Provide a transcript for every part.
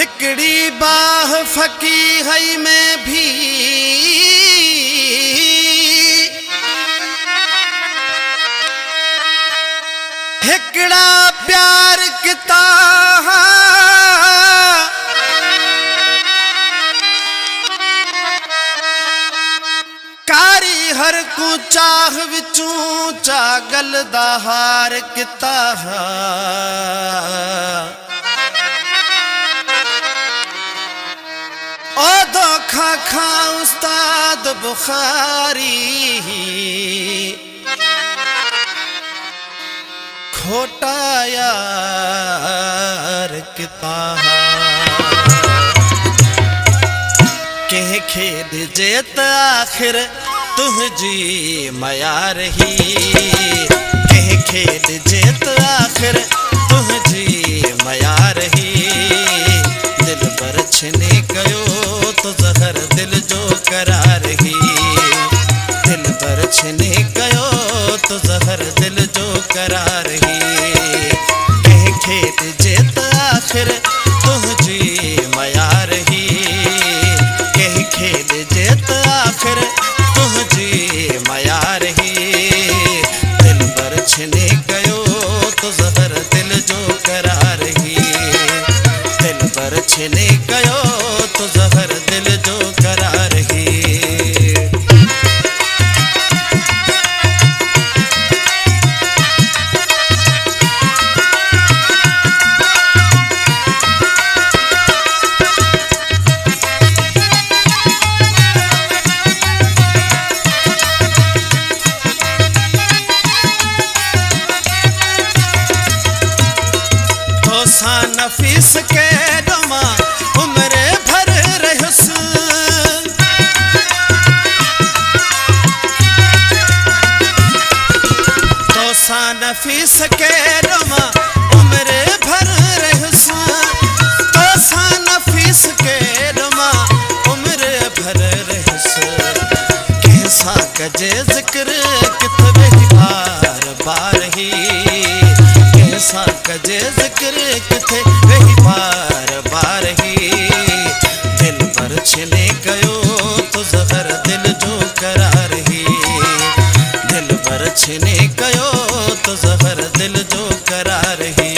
हिकड़ी बाह फकी हई में भी हिकड़ा प्यार किता कारी हर को चाह विचूं चागल दा हार किता ओ धोखा खा उस्ताद बुखारी खोटा यार किता कह खेद जेत आखिर तुझी मयार ही कह खेद जेत आखिर तुझी मयार ही दिल पर छने गयो तो जहर दिल जो करार ही दिल पर छने गयो तो जहर दिल जो करार ही कह खेत जेत आखिर तुझी मयार ही कह खेत जेत आखिर तुझी मयार ही दिल पर छने गयो तो जहर दिल जो करार ही दिल पर छने गयो तो जहर दिल जो करार ही नफीस के डमा उम्र भर रहस तो सा नफीस के डमा उम्र भर रहस तो सा नफीस के डमा उम्र भर रहस कैसा कजे जिक्र कितने बार बार ही कैसा कजे जिक्र किथे वही बार बार ही दिल पर छने गयो तो जहर दिल जो करार ही दिल पर छने गयो तो जहर दिल जो करार ही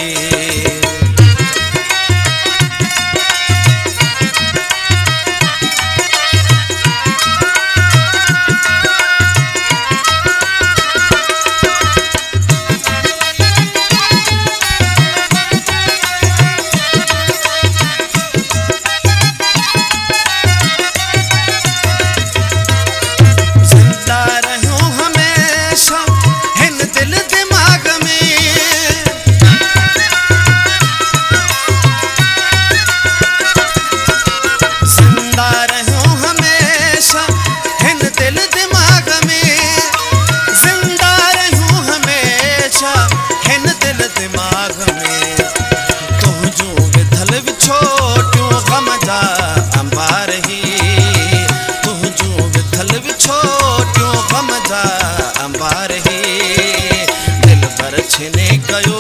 छने गयो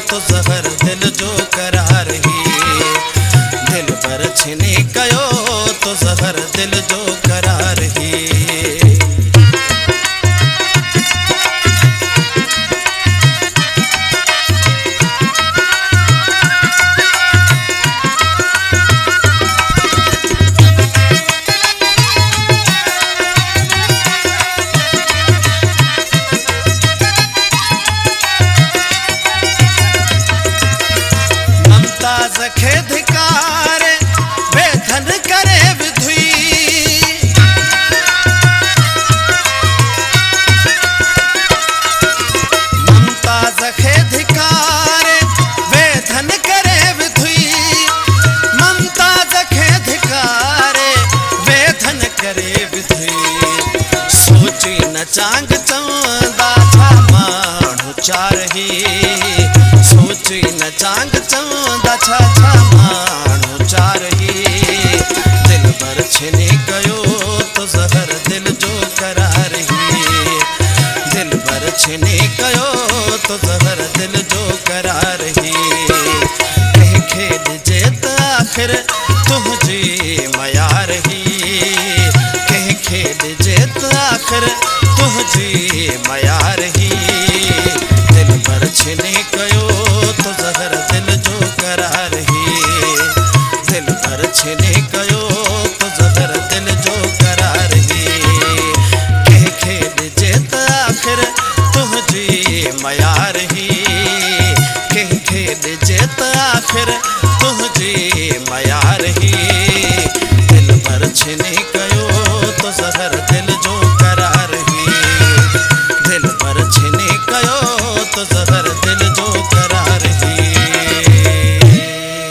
तो जहर दिल जो करार ही दिल पर छने गयो तो जहर दिल जो करार ही सखे धिकार वेधन करे विधुई ममता सखे धिकार वेधन करे विधुई ममता सखे धिकार वेधन करे विधुई सोची न चांग चौंदा छा माण्हू चार ही सोची न चांग चौंदा छा माण्हू चार ही दिल पर छने गयो तो जहर दिल जो करार ही दिल पर छने गयो तो जहर दिल जो करार ही कह खेद जेत आखिर करार ही दिल पर छिनी कयो तो ज़हर दिल जो करार ही दिल पर छिनी कयो तो ज़हर दिल जो करार ही कंहिंखे ॾिजे त आख़िर तुंहिंजी मयार ही कंहिंखे ॾिजे त आख़िर